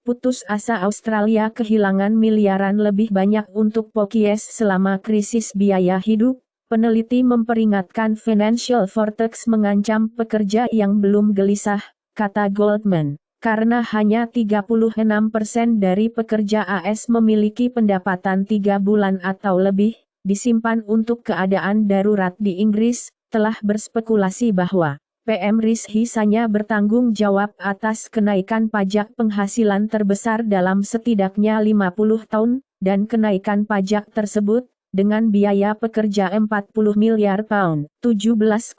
putus asa Australia kehilangan miliaran lebih banyak untuk pokies selama krisis biaya hidup. Peneliti memperingatkan financial vortex mengancam pekerja yang belum gelisah, kata Goldman, karena hanya 36% dari pekerja AS memiliki pendapatan 3 bulan atau lebih, disimpan untuk keadaan darurat di Inggris, telah berspekulasi bahwa PM Rizhi hanya bertanggung jawab atas kenaikan pajak penghasilan terbesar dalam setidaknya 50 tahun, dan kenaikan pajak tersebut, dengan biaya pekerja 40 miliar pound, 17,4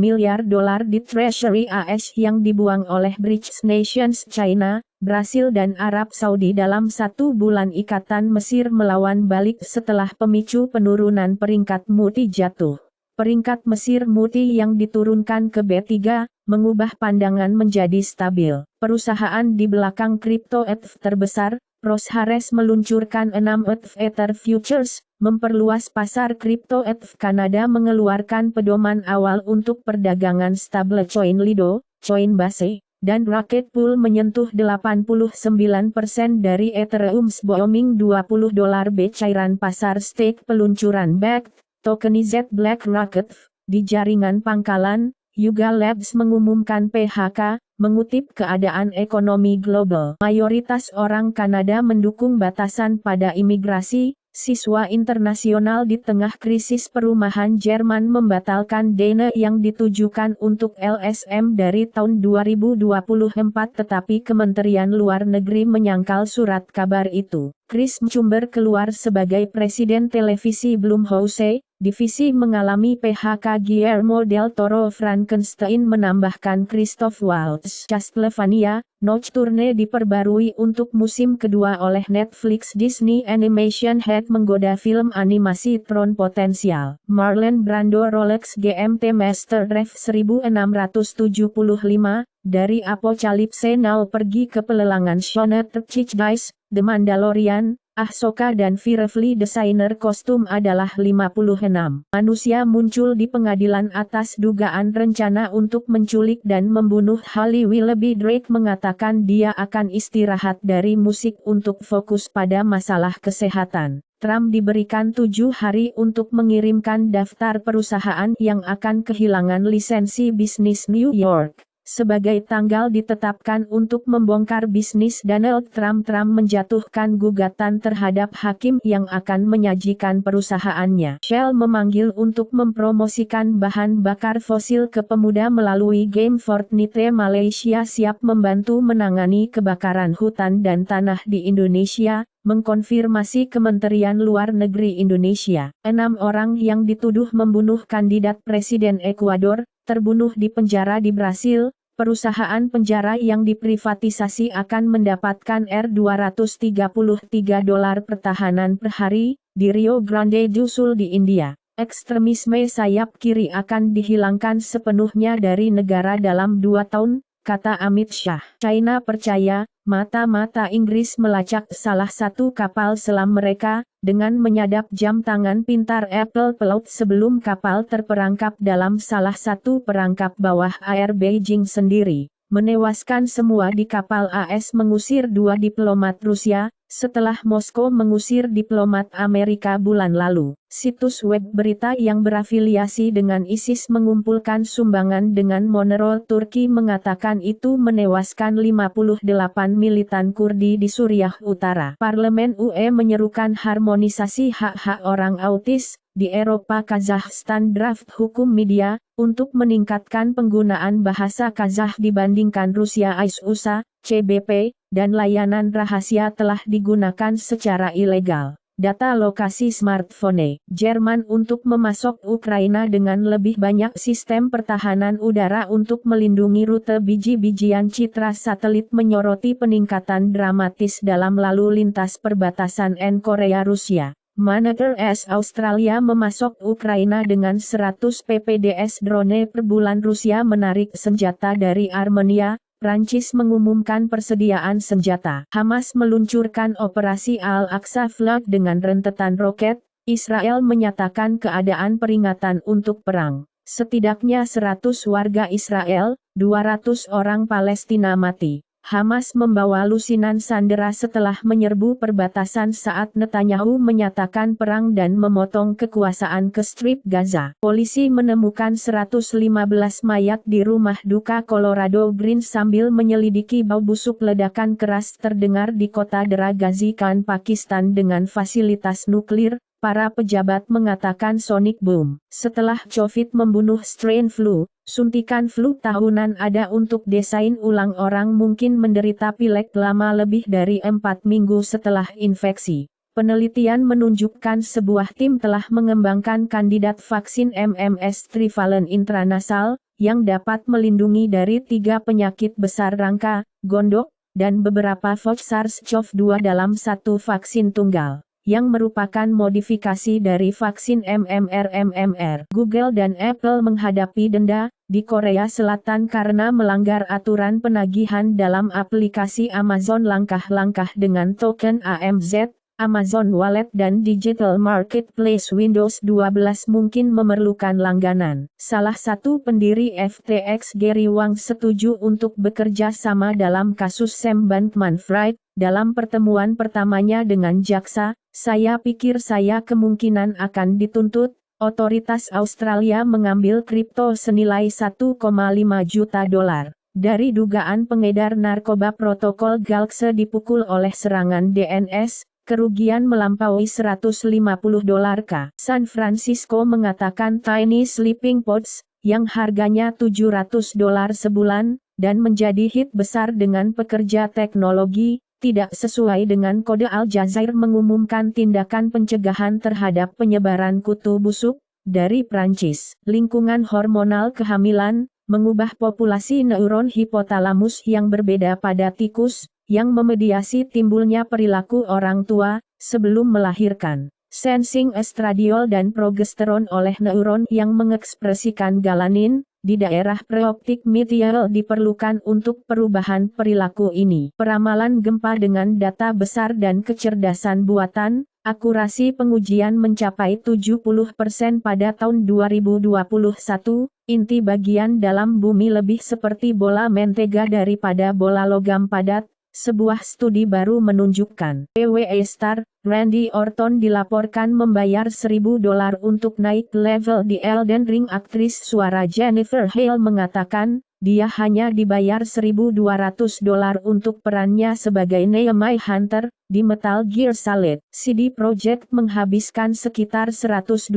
miliar dolar di Treasury AS yang dibuang oleh BRICS Nations China, Brasil dan Arab Saudi dalam 1 bulan. Ikatan Mesir melawan balik setelah pemicu penurunan peringkat Moody's jatuh. Peringkat Mesir Moody's yang diturunkan ke B3, mengubah pandangan menjadi stabil. Perusahaan di belakang kripto ETF terbesar, Roshares meluncurkan 6 ETF Ether Futures, memperluas pasar kripto ETF. Kanada mengeluarkan pedoman awal untuk perdagangan stablecoin Lido, Coinbase, dan Rocket Pool menyentuh 89% dari Ethereum. Booming $20 cairan pasar stake peluncuran BACT tokenized BlackRock di jaringan pangkalan. Yuga Labs mengumumkan PHK, mengutip keadaan ekonomi global. Mayoritas orang Kanada mendukung batasan pada imigrasi. Siswa internasional di tengah krisis perumahan Jerman membatalkan dana yang ditujukan untuk LSM dari tahun 2024, tetapi Kementerian Luar Negeri menyangkal surat kabar itu. Chris Mchumber keluar sebagai presiden televisi Blumhouse. Divisi mengalami PHK. Guillermo del Toro Frankenstein menambahkan Christoph Waltz. Castlevania, Nocturne diperbarui untuk musim kedua oleh Netflix. Disney Animation Head menggoda film animasi Tron potensial. Marlon Brando Rolex GMT Master Ref 1675, dari Apocalypse Now pergi ke pelelangan Shonnet Dice, The Mandalorian. Ahsoka dan Firefly. Desainer kostum adalah 56. Manusia muncul di pengadilan atas dugaan rencana untuk menculik dan membunuh Halle Willoughby. Drake mengatakan dia akan istirahat dari musik untuk fokus pada masalah kesehatan. Trump diberikan 7 hari untuk mengirimkan daftar perusahaan yang akan kehilangan lisensi bisnis New York. Sebagai tanggal ditetapkan untuk membongkar bisnis Donald Trump. Trump menjatuhkan gugatan terhadap hakim yang akan menyajikan perusahaannya. Shell memanggil untuk mempromosikan bahan bakar fosil ke pemuda melalui game Fortnite. Malaysia siap membantu menangani kebakaran hutan dan tanah di Indonesia, mengkonfirmasi Kementerian Luar Negeri Indonesia. 6 orang yang dituduh membunuh kandidat presiden Ekuador, terbunuh di penjara di Brasil. Perusahaan penjara yang diprivatisasi akan mendapatkan $233 pertahanan per hari, di Rio Grande do Sul di India. Ekstremisme sayap kiri akan dihilangkan sepenuhnya dari negara dalam 2 tahun, kata Amit Shah. China percaya, mata-mata Inggris melacak salah satu kapal selam mereka, dengan menyadap jam tangan pintar Apple Pelout sebelum kapal terperangkap dalam salah satu perangkap bawah air Beijing sendiri, menewaskan semua di kapal. AS mengusir 2 diplomat Rusia, setelah Moskow mengusir diplomat Amerika bulan lalu. Situs web berita yang berafiliasi dengan ISIS mengumpulkan sumbangan dengan Monero. Turki mengatakan itu menewaskan 58 militan Kurdi di Suriah Utara. Parlemen UE menyerukan harmonisasi hak-hak orang autis. Di Eropa, Kazakhstan draft hukum media, untuk meningkatkan penggunaan bahasa Kazakh dibandingkan Rusia. ISUSA, CBP, dan layanan rahasia telah digunakan secara ilegal. Data lokasi smartphone Jerman untuk memasok Ukraina dengan lebih banyak sistem pertahanan udara untuk melindungi rute biji-bijian. Citra satelit menyoroti peningkatan dramatis dalam lalu lintas perbatasan N Korea-Rusia. Manager S Australia memasok Ukraina dengan 100 ppds drone per bulan. Rusia menarik senjata dari Armenia. Prancis mengumumkan persediaan senjata. Hamas meluncurkan operasi Al-Aqsa Flood dengan rentetan roket. Israel menyatakan keadaan peringatan untuk perang. Setidaknya 100 warga Israel, 200 orang Palestina mati. Hamas membawa lusinan sandera setelah menyerbu perbatasan saat Netanyahu menyatakan perang dan memotong kekuasaan ke Strip Gaza. Polisi menemukan 115 mayat di rumah duka Colorado Green sambil menyelidiki bau busuk ledakan keras terdengar di kota Dera Ghazi Khan, Pakistan dengan fasilitas nuklir. Para pejabat mengatakan sonic boom. Setelah COVID membunuh strain flu, suntikan flu tahunan ada untuk desain ulang orang mungkin menderita pilek lama lebih dari 4 minggu setelah infeksi. Penelitian menunjukkan sebuah tim telah mengembangkan kandidat vaksin MMS trivalent intranasal, yang dapat melindungi dari 3 penyakit besar rangka, gondok, dan beberapa SARS-CoV-2 dalam satu vaksin tunggal, yang merupakan modifikasi dari vaksin MMR. Google dan Apple menghadapi denda di Korea Selatan karena melanggar aturan penagihan dalam aplikasi Amazon. Langkah-langkah dengan token AMZ, Amazon Wallet dan Digital Marketplace Windows 12 mungkin memerlukan langganan. Salah satu pendiri FTX Gary Wang setuju untuk bekerja sama dalam kasus Sam Bankman-Fried. Dalam pertemuan pertamanya dengan jaksa, saya pikir saya kemungkinan akan dituntut. Otoritas Australia mengambil kripto senilai 1,5 juta dolar. Dari dugaan pengedar narkoba protokol Galxe dipukul oleh serangan DNS, kerugian melampaui 150 dolar k. San Francisco mengatakan Tiny Sleeping Pods, yang harganya 700 dolar sebulan, dan menjadi hit besar dengan pekerja teknologi, tidak sesuai dengan kode. Al Jazeera mengumumkan tindakan pencegahan terhadap penyebaran kutu busuk dari Prancis. Lingkungan hormonal kehamilan mengubah populasi neuron hipotalamus yang berbeda pada tikus, yang memediasi timbulnya perilaku orang tua sebelum melahirkan. Sensing estradiol dan progesteron oleh neuron yang mengekspresikan galanin di daerah preoptik medial diperlukan untuk perubahan perilaku ini. Peramalan gempa dengan data besar dan kecerdasan buatan, akurasi pengujian mencapai 70% pada tahun 2021, inti bagian dalam bumi lebih seperti bola mentega daripada bola logam padat. Sebuah studi baru menunjukkan, WWE star, Randy Orton dilaporkan membayar 1.000 dolar untuk naik level di Elden Ring. Aktris suara Jennifer Hale mengatakan, dia hanya dibayar 1.200 dolar untuk perannya sebagai Naomi Hunter, di Metal Gear Solid. CD Projekt menghabiskan sekitar 125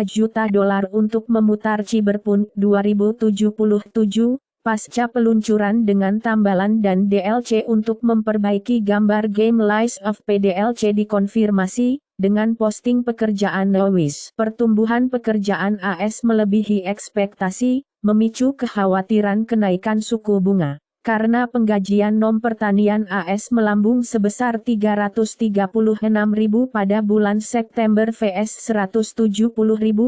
juta dolar untuk memutar Cyberpunk 2077, pasca peluncuran dengan tambalan dan DLC untuk memperbaiki gambar game Lies of P. DLC dikonfirmasi, dengan posting pekerjaan Lewis. Pertumbuhan pekerjaan AS melebihi ekspektasi, memicu kekhawatiran kenaikan suku bunga. Karena penggajian non-pertanian AS melambung sebesar 336.000 pada bulan September vs 170.000,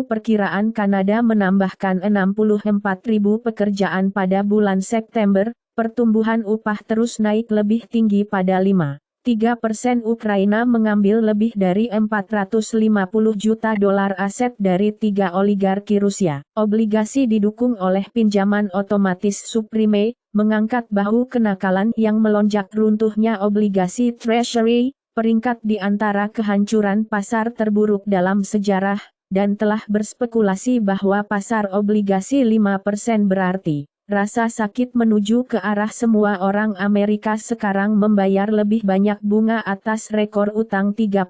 perkiraan Kanada menambahkan 64.000 pekerjaan pada bulan September. Pertumbuhan upah terus naik lebih tinggi pada 5,3%. Ukraina mengambil lebih dari 450 juta dolar aset dari 3 oligarki Rusia. Obligasi didukung oleh pinjaman otomatis subprime, mengangkat bahu kenakalan yang melonjak. Runtuhnya obligasi Treasury, peringkat di antara kehancuran pasar terburuk dalam sejarah, dan telah berspekulasi bahwa pasar obligasi 5% berarti rasa sakit menuju ke arah semua orang Amerika sekarang membayar lebih banyak bunga atas rekor utang 33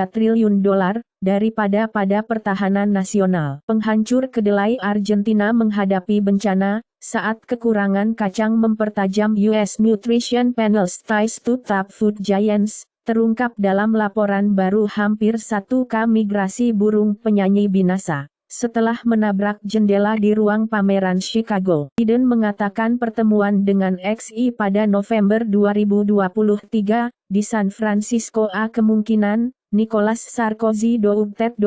triliun dolar, daripada pada pertahanan nasional. Penghancur kedelai Argentina menghadapi bencana, saat kekurangan kacang mempertajam. US Nutrition Panel's Ties to Top Food Giants, terungkap dalam laporan baru. Hampir 1K migrasi burung penyanyi binasa setelah menabrak jendela di ruang pameran Chicago. Biden mengatakan pertemuan dengan XI pada November 2023 di San Francisco. Kemungkinan Nicolas Sarkozy doubted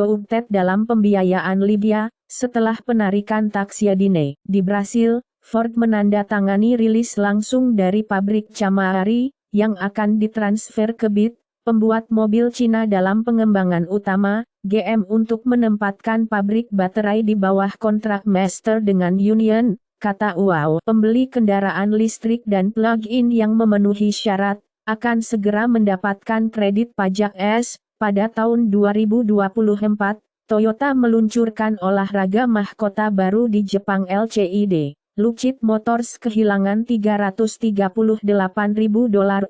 dalam pembiayaan Libya setelah penarikan Taxiadine. Di Brasil, Ford menandatangani rilis langsung dari pabrik Camari yang akan ditransfer ke BYD, pembuat mobil Cina dalam pengembangan utama, GM, untuk menempatkan pabrik baterai di bawah kontrak master dengan Union kata Wow. Pembeli kendaraan listrik dan plug-in yang memenuhi syarat, akan segera mendapatkan kredit pajak S. Pada tahun 2024, Toyota meluncurkan olahraga mahkota baru di Jepang LCID. Lucid Motors kehilangan $338.000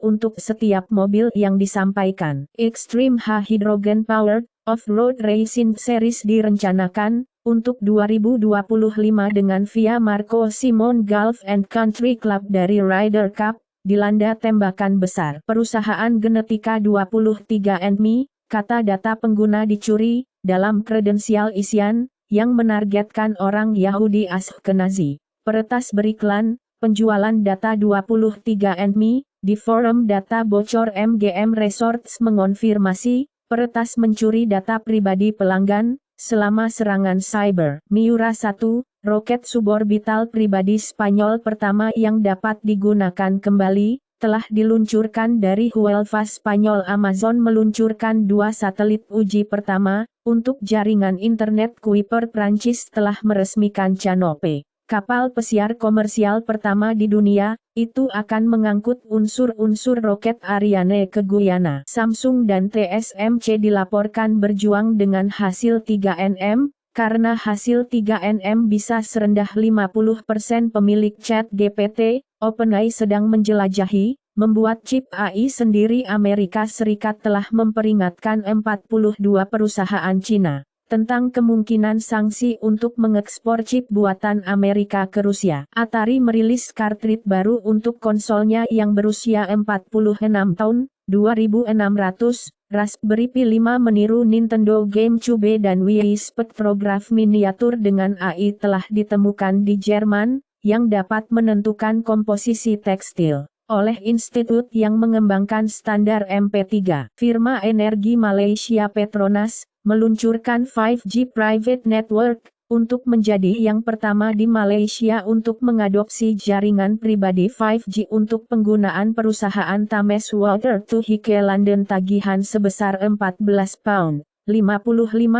untuk setiap mobil yang disampaikan. Extreme H Hydrogen Powered Off-Road Racing Series direncanakan untuk 2025 dengan Via Marco Simon Golf and Country Club dari Ryder Cup, dilanda tembakan besar. Perusahaan genetika 23andMe, kata data pengguna dicuri, dalam kredensial isian, yang menargetkan orang Yahudi Ashkenazi. Peretas beriklan, penjualan data 23andMe, di forum data bocor MGM Resorts mengonfirmasi, peretas mencuri data pribadi pelanggan, selama serangan cyber. Miura 1, roket suborbital pribadi Spanyol pertama yang dapat digunakan kembali, telah diluncurkan dari Huelva Spanyol. Amazon meluncurkan 2 satelit uji pertama, untuk jaringan internet Kuiper. Prancis telah meresmikan Canope, kapal pesiar komersial pertama di dunia, itu akan mengangkut unsur-unsur roket Ariane ke Guyana. Samsung dan TSMC dilaporkan berjuang dengan hasil 3nm, karena hasil 3nm bisa serendah 50%. Pemilik ChatGPT, OpenAI sedang menjelajahi, membuat chip AI sendiri. Amerika Serikat telah memperingatkan 42 perusahaan Cina tentang kemungkinan sanksi untuk mengekspor chip buatan Amerika ke Rusia. Atari merilis kartrid baru untuk konsolnya yang berusia 46 tahun, 2600, Raspberry Pi 5 meniru Nintendo GameCube dan Wii. Spektrograf miniatur dengan AI telah ditemukan di Jerman, yang dapat menentukan komposisi tekstil oleh institut yang mengembangkan standar MP3. Firma energi Malaysia Petronas meluncurkan 5G Private Network, untuk menjadi yang pertama di Malaysia untuk mengadopsi jaringan pribadi 5G untuk penggunaan perusahaan Thames Water to Hike London. Tagihan sebesar £14.55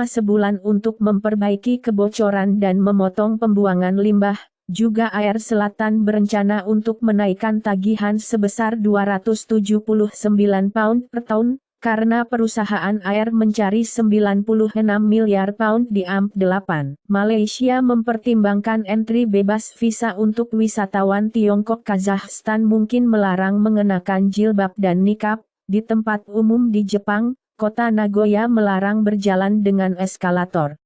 sebulan untuk memperbaiki kebocoran dan memotong pembuangan limbah. Juga Air Selatan berencana untuk menaikkan tagihan sebesar £279 per tahun, karena perusahaan air mencari £96 miliar di AMP8. Malaysia mempertimbangkan entry bebas visa untuk wisatawan Tiongkok. Kazakhstan mungkin melarang mengenakan jilbab dan nikab di tempat umum di Jepang. Kota Nagoya melarang berjalan dengan eskalator.